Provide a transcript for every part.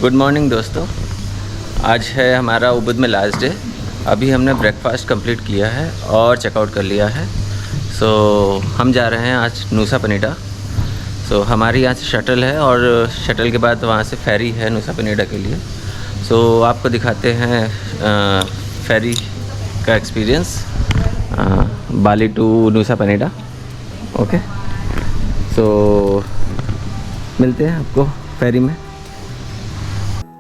Good morning दोस्तों। आज है हमारा उबुद में लास्ट डे। अभी हमने ब्रेकफास्ट कंप्लीट किया है और चेकआउट कर लिया है। हम जा रहे हैं आज नुसा पेनिडा। हमारी यहाँ से शटल है और शटल के बाद वहाँ से फेरी है नुसा पेनिडा के लिए। आपको दिखाते हैं फेरी का experience Bali to Nusa Penida. Okay, मिलते हैं आपको फेरी में।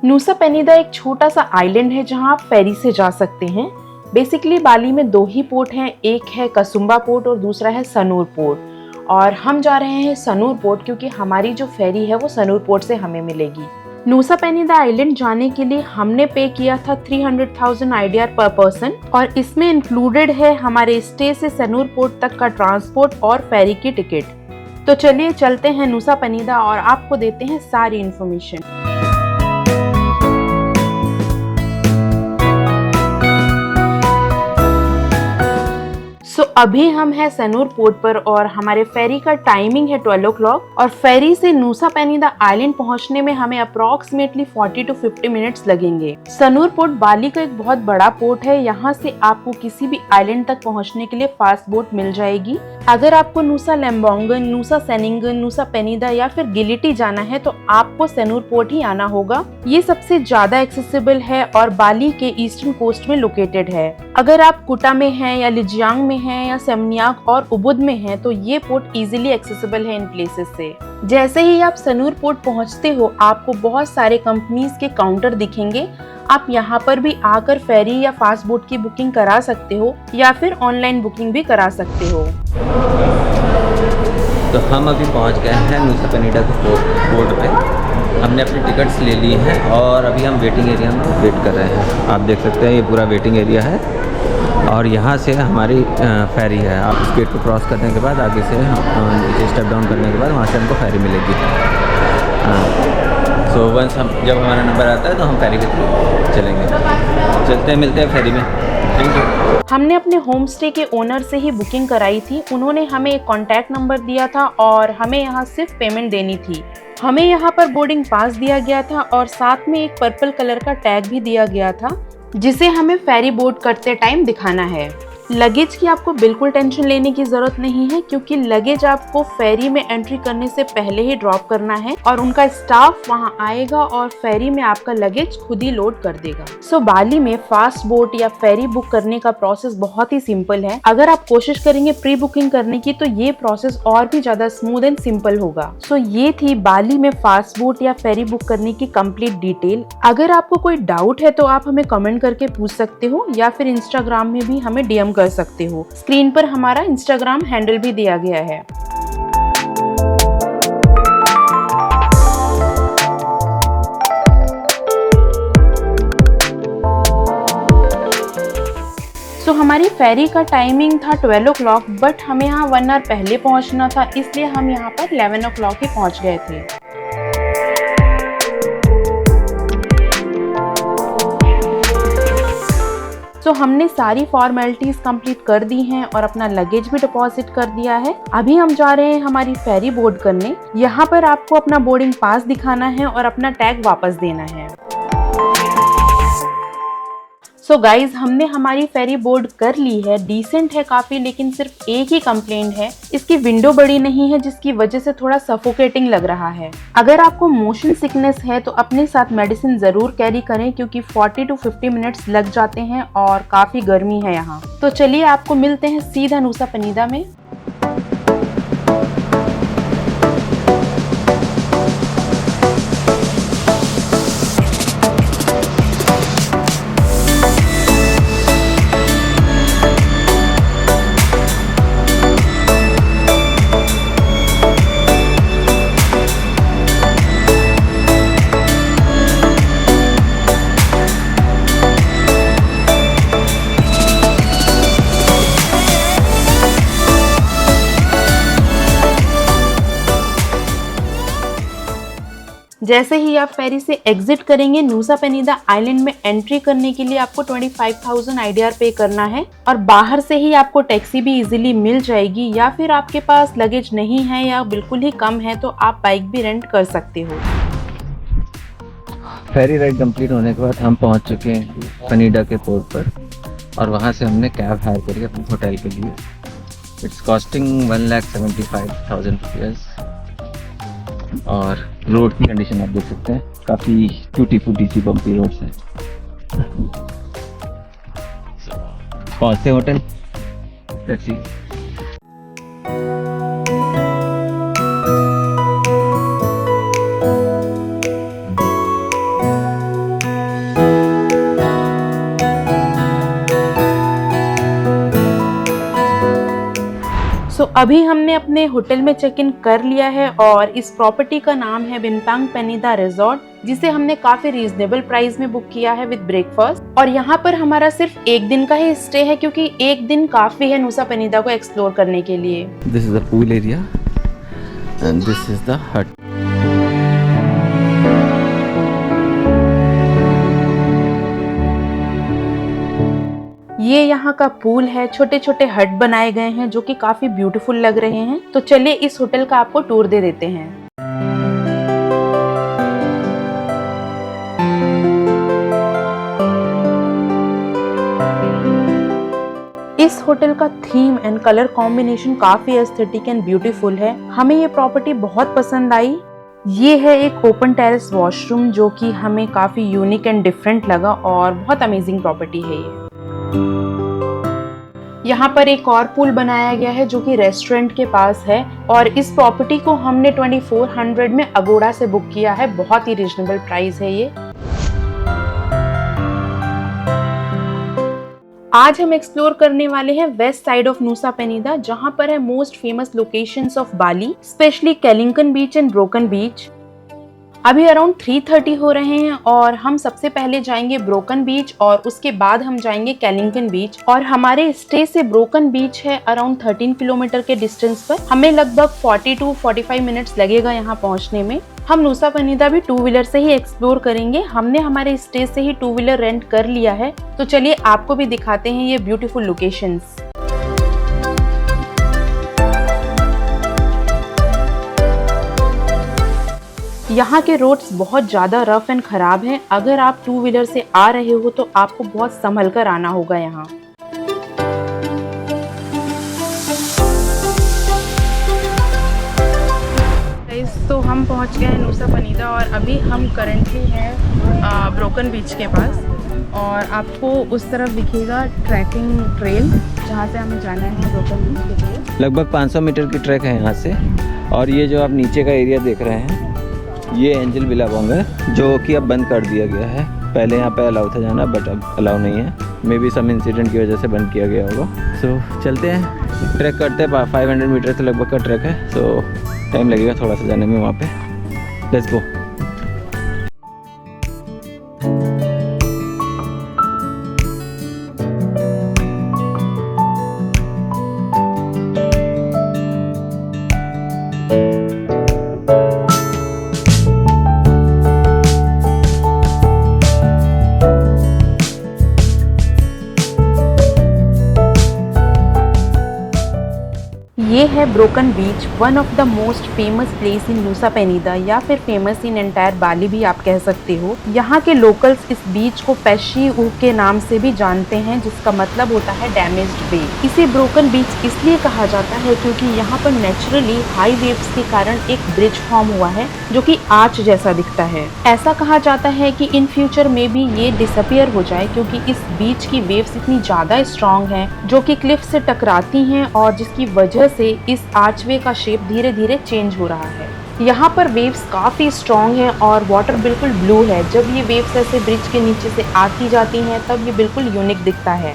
नुसा पेनिडा एक छोटा सा आइलैंड है जहां आप फेरी से जा सकते हैं। बेसिकली बाली में 2 ही पोर्ट हैं, एक है कसुम्बा पोर्ट और दूसरा है सनूर पोर्ट। और हम जा रहे हैं सनूर पोर्ट क्योंकि हमारी जो फेरी है वो सनूर पोर्ट से हमें मिलेगी। नुसा पेनिडा आइलैंड जाने के लिए हमने पे किया था 300,000 IDR पर पर्सन और इसमें इंक्लूडेड है हमारे स्टे से सनूर पोर्ट तक का ट्रांसपोर्ट और फेरी की टिकट। तो चलिए चलते हैं नुसा पेनिडा और आपको देते हैं सारी इन्फॉर्मेशन। अभी हम हैं सनूर पोर्ट पर और हमारे फेरी का टाइमिंग है 12 o'clock और फेरी से नुसा पेनिडा आइलैंड पहुंचने में हमें अप्रोक्सीमेटली 40 to 50 मिनट्स लगेंगे। सनूर पोर्ट बाली का एक बहुत बड़ा पोर्ट है। यहाँ से आपको किसी भी आइलैंड तक पहुँचने के लिए फास्ट बोट मिल जाएगी। अगर आपको नुसा लेम्बोंगन, नुसा सेनिंगन, नुसा पेनिडा या फिर गिलिटी जाना है तो आपको सनूर पोर्ट ही आना होगा। ये सबसे ज्यादा एक्सेसिबल है और बाली के ईस्टर्न कोस्ट में लोकेटेड है। अगर आप कुटा में हैं या लिजियांग में हैं या सेमनियाक और उबुद में हैं तो ये पोर्ट इजीली एक्सेसिबल है इन प्लेसेस से। जैसे ही आप सनूर पोर्ट पहुंचते हो आपको बहुत सारे कंपनीज के काउंटर दिखेंगे। आप यहाँ पर भी आकर फेरी या फास्ट बोट की बुकिंग करा सकते हो या फिर ऑनलाइन बुकिंग भी करा सकते हो। तो हम अभी पहुँच गए हैं नुसा पेनिडा के पोर्ट पे। हमने अपनी टिकट्स ले ली हैं और अभी हम वेटिंग एरिया में वेट कर रहे हैं। आप देख सकते हैं ये पूरा वेटिंग एरिया है और यहाँ से हमारी फेरी है। आप इस गेट को क्रॉस करने के बाद आगे से नीचे स्टेप डाउन करने के बाद वहाँ से हमको फेरी मिलेगी। वंस जब हमारा नंबर आता है तो हम फेरी के थ्रू चलेंगे। चलते हैं, मिलते हैं फेरी में। Thank you. हमने अपने होम स्टे के ओनर से ही बुकिंग कराई थी। उन्होंने हमें एक कॉन्टैक्ट नंबर दिया था और हमें यहाँ सिर्फ पेमेंट देनी थी। हमें यहाँ पर बोर्डिंग पास दिया गया था और साथ में एक पर्पल कलर का टैग भी दिया गया था जिसे हमें फेरी बोर्ड करते टाइम दिखाना है। लगेज की आपको बिल्कुल टेंशन लेने की जरूरत नहीं है क्योंकि लगेज आपको फेरी में एंट्री करने से पहले ही ड्रॉप करना है और उनका स्टाफ वहां आएगा और फेरी में आपका लगेज खुद ही लोड कर देगा। बाली में फास्ट बोट या फेरी बुक करने का प्रोसेस बहुत ही सिंपल है। अगर आप कोशिश करेंगे प्री बुकिंग करने की तो ये प्रोसेस और भी ज्यादा स्मूथ एंड सिंपल होगा। ये थी बाली में फास्ट बोट या फेरी बुक करने की कंप्लीट डिटेल। अगर आपको कोई डाउट है तो आप हमें कमेंट करके पूछ सकते हो या फिर इंस्टाग्राम में भी हमें DM कर सकते हो। स्क्रीन पर हमारा इंस्टाग्राम हैंडल भी दिया गया है। हमारी फेरी का टाइमिंग था 12 o'clock बट हमें यहाँ 1 hour पहले पहुँचना था, इसलिए हम यहाँ पर 11 o'clock ही पहुँच गए थे। हमने सारी फॉर्मेलिटीज कंप्लीट कर दी हैं और अपना लगेज भी डिपॉजिट कर दिया है। अभी हम जा रहे हैं हमारी फेरी बोर्ड करने। यहाँ पर आपको अपना बोर्डिंग पास दिखाना है और अपना टैग वापस देना है। गाइज, हमने हमारी फेरी बोर्ड कर ली है। डिसेंट है काफी, लेकिन सिर्फ एक ही कंप्लेंट है, इसकी विंडो बड़ी नहीं है जिसकी वजह से थोड़ा सफोकेटिंग लग रहा है। अगर आपको मोशन सिकनेस है तो अपने साथ मेडिसिन जरूर कैरी करें क्योंकि 40 to 50 मिनट्स लग जाते हैं और काफी गर्मी है यहाँ। तो चलिए आपको मिलते हैं सीधा नुसा पेनिडा में। जैसे ही आप फेरी से एग्जिट करेंगे नुसा पेनिडा आइलैंड में एंट्री करने के लिए आपको 25,000 IDR पे करना है और बाहर से ही आपको टैक्सी भी इजीली मिल जाएगी, या फिर आपके पास लगेज नहीं है या बिल्कुल ही कम है तो आप बाइक भी रेंट कर सकते हो। फेरी राइड कंप्लीट होने के बाद हम पहुंच चुके हैं पनीडा के पोर्ट पर और वहां से हमने कैब हायर करी अपने होटल के लिए। It's costing 1,75,000 rupees. और रोड की कंडीशन आप देख सकते हैं, काफ़ी टूटी फूटी सी बम्पी रोड्स है। पहुंचते होटल, लेट्स सी। अभी हमने अपने होटल में चेक इन कर लिया है और इस प्रॉपर्टी का नाम है बिनतांग पेनिदा रिजॉर्ट, जिसे हमने काफी रीजनेबल प्राइस में बुक किया है विद ब्रेकफास्ट। और यहाँ पर हमारा सिर्फ एक दिन का ही स्टे है, क्योंकि एक दिन काफी है नुसा पेनिदा को एक्सप्लोर करने के लिए। This is the pool area and this is the हट। ये यहाँ का पूल है, छोटे छोटे हट बनाए गए हैं जो कि काफी ब्यूटीफुल लग रहे हैं। तो चलिए इस होटल का आपको टूर दे देते हैं। इस होटल का थीम एंड कलर कॉम्बिनेशन काफी एस्थेटिक एंड ब्यूटीफुल है। हमें ये प्रॉपर्टी बहुत पसंद आई। ये है एक ओपन टेरेस वॉशरूम जो कि हमें काफी यूनिक एंड डिफरेंट लगा और बहुत अमेजिंग प्रॉपर्टी है ये। यहाँ पर एक और पूल बनाया गया है जो कि रेस्टोरेंट के पास है और इस प्रॉपर्टी को हमने 2400 में अगोड़ा से बुक किया है। बहुत ही रीजनेबल प्राइस है ये। आज हम एक्सप्लोर करने वाले हैं west side of Nusa Penida, जहाँ पर है most famous locations of Bali, specially Kelingking beach and broken beach. अभी अराउंड 3:30 हो रहे हैं और हम सबसे पहले जाएंगे ब्रोकन बीच और उसके बाद हम जाएंगे केलिंगटन बीच। और हमारे स्टे से ब्रोकन बीच है अराउंड 13 किलोमीटर के डिस्टेंस पर। हमें लगभग 40 to 45 मिनट्स लगेगा यहाँ पहुँचने में। हम नुसा पेनिदा भी 2 व्हीलर से ही एक्सप्लोर करेंगे। हमने हमारे स्टे से ही 2 व्हीलर रेंट कर लिया है, तो चलिए आपको भी दिखाते हैं ये ब्यूटीफुल लोकेशंस। यहाँ के रोड्स बहुत ज़्यादा रफ एंड ख़राब हैं। अगर आप 2 व्हीलर से आ रहे हो तो आपको बहुत संभल कर आना होगा यहाँ। तो हम पहुँच गए हैं नुसा पेनिदा और अभी हम करंटली हैं ब्रोकन बीच के पास। और आपको उस तरफ दिखेगा ट्रैकिंग ट्रेल जहाँ से हमें जाना है ब्रोकन बीच के लिए। लगभग 500 मीटर की ट्रैक है यहाँ से। और ये जो आप नीचे का एरिया देख रहे हैं, ये एंजल बिलाबोंग है जो कि अब बंद कर दिया गया है। पहले यहाँ पे अलाउ था जाना, बट अब अलाउ नहीं है। मे बी सम इंसिडेंट की वजह से बंद किया गया होगा। सो चलते हैं, ट्रैक करते हैं। 500 मीटर से लगभग का ट्रैक है, सो टाइम लगेगा थोड़ा सा जाने में वहाँ पे। Let's go. ये है broken beach, one of the most famous place in नुसा Penida या फिर फेमस इन एंटायर बाली भी आप कह सकते हो। यहाँ के लोकल्स इस बीच को पेशी ऊ के नाम से भी जानते हैं, जिसका मतलब होता है डैमेज्ड वे। इसे ब्रोकन बीच इसलिए कहा जाता है क्योंकि यहाँ पर नेचुरली हाई वेव्स के कारण एक ब्रिज फॉर्म हुआ है जो कि आर्च जैसा दिखता है। ऐसा कहा जाता है कि इन फ्यूचर में भी ये डिसअपियर हो जाए, क्योंकि इस बीच की वेव्स इतनी ज्यादा स्ट्रॉन्ग है जो कि क्लिफ से टकराती हैं और जिसकी वजह से इस आर्चवे का शेप धीरे धीरे चेंज हो रहा है। यहाँ पर वेव्स काफी स्ट्रॉन्ग हैं और वाटर बिल्कुल ब्लू है। जब ये वेव्स ऐसे ब्रिज के नीचे से आती जाती हैं तब ये बिल्कुल यूनिक दिखता है।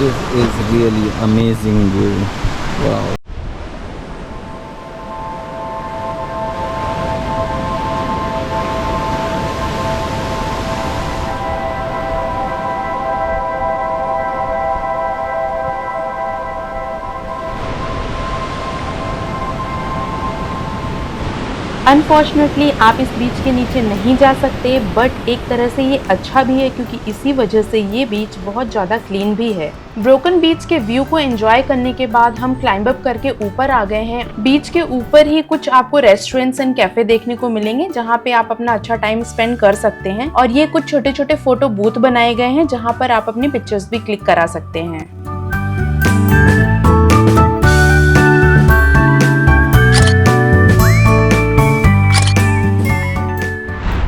This is really amazing view. Wow. Unfortunately आप इस बीच के नीचे नहीं जा सकते, बट एक तरह से ये अच्छा भी है क्योंकि इसी वजह से ये बीच बहुत ज़्यादा क्लीन भी है। ब्रोकन बीच के व्यू को एंजॉय करने के बाद हम क्लाइंब अप करके ऊपर आ गए हैं। बीच के ऊपर ही कुछ आपको रेस्टोरेंट्स एंड कैफे देखने को मिलेंगे जहाँ पे आप अपना अच्छा टाइम स्पेंड कर सकते हैं, और ये कुछ छोटे छोटे फोटो बूथ बनाए गए हैं जहाँ पर आप अपनी पिक्चर्स भी क्लिक करा सकते हैं।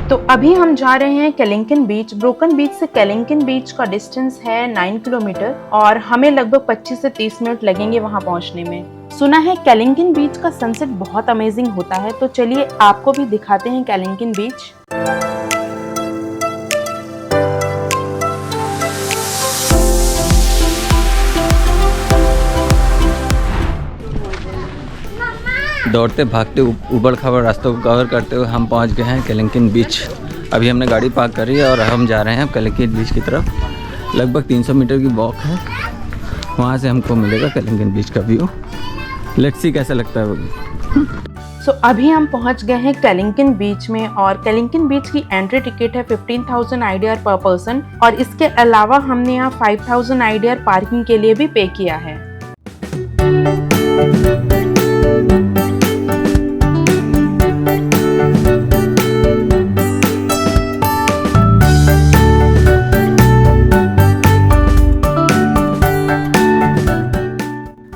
तो अभी हम जा रहे हैं केलिंगटन बीच। ब्रोकन बीच से केलिंगटन बीच का डिस्टेंस है 9 किलोमीटर और हमें लगभग 25 से 30 मिनट लगेंगे वहां पहुंचने में। सुना है केलिंगटन बीच का सनसेट बहुत अमेजिंग होता है, तो चलिए आपको भी दिखाते हैं केलिंगटन बीच। दौड़ते भागते उबड़ खाबड़ रास्तों को कवर करते हुए हम पहुंच गए हैं केलिंगटन बीच। अभी हमने गाड़ी पार्क करी है और हम जा रहे हैं केलिंगटन बीच की तरफ। लगभग 300 मीटर की वॉक है, वहां से हमको मिलेगा केलिंगटन बीच का व्यू। लेट्स सी कैसा लगता है वो। सो अभी हम पहुंच गए हैं केलिंगटन बीच में, और केलिंगटन बीच की एंट्री टिकट है 15,000 IDR पर पर्सन, और इसके अलावा हमने यहाँ 5,000 IDR पार्किंग के लिए भी पे किया है।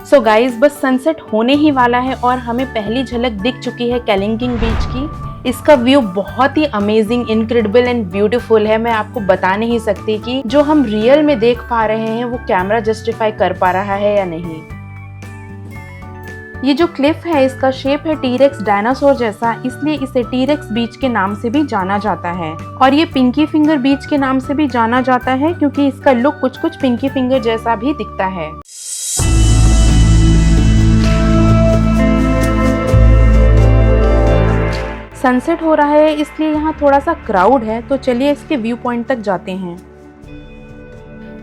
सो गाइज, बस सनसेट होने ही वाला है और हमें पहली झलक दिख चुकी है केलिंगटन बीच की। इसका व्यू बहुत ही अमेजिंग, इनक्रेडिबल एंड ब्यूटीफुल है। मैं आपको बता नहीं सकती कि जो हम रियल में देख पा रहे हैं वो कैमरा जस्टिफाई कर पा रहा है या नहीं। ये जो क्लिफ है इसका शेप है टीरेक्स डायनासोर जैसा, इसलिए इसे टीरेक्स बीच के नाम से भी जाना जाता है। और ये पिंकी फिंगर बीच के नाम से भी जाना जाता है क्योंकि इसका लुक कुछ कुछ पिंकी फिंगर जैसा भी दिखता है। सनसेट हो रहा है इसलिए यहाँ थोड़ा सा क्राउड है, तो चलिए इसके व्यू पॉइंट तक जाते हैं।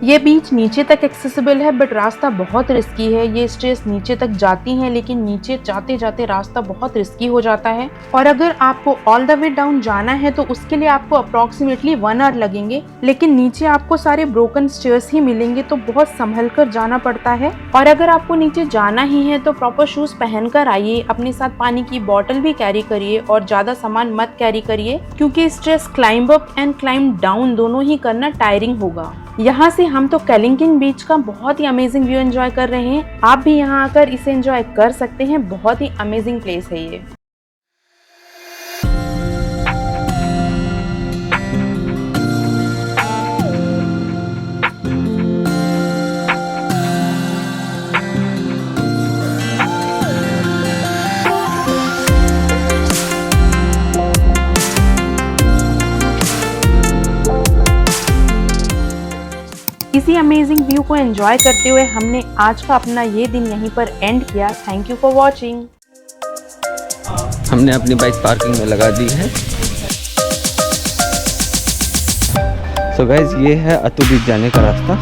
ये बीच नीचे तक एक्सेसिबल है, बट रास्ता बहुत रिस्की है। ये स्टेयर्स नीचे तक जाती हैं, लेकिन नीचे जाते जाते रास्ता बहुत रिस्की हो जाता है। और अगर आपको ऑल द वे डाउन जाना है तो उसके लिए आपको अप्रोक्सीमेटली 1 आवर लगेंगे, लेकिन नीचे आपको सारे ब्रोकन स्टेयर्स ही मिलेंगे, तो बहुत संभल कर जाना पड़ता है। और अगर आपको नीचे जाना ही है तो प्रॉपर शूज पहन कर आइए, अपने साथ पानी की बॉटल भी कैरी करिए और ज्यादा सामान मत कैरी करिए, क्योंकि stress climb up and climb down दोनों ही करना टायरिंग होगा। यहाँ से हम तो केलिंगटन बीच का बहुत ही अमेजिंग व्यू एंजॉय कर रहे हैं। आप भी यहाँ आकर इसे एंजॉय कर सकते हैं, बहुत ही अमेजिंग प्लेस है ये। इसी अमेजिंग व्यू को एंजॉय करते हुए हमने आज का अपना ये दिन यहीं पर एंड किया। Thank you for watching. हमने अपनी बाइक पार्किंग में लगा दी है। सो गाइज, ये है अतु बीच जाने का रास्ता।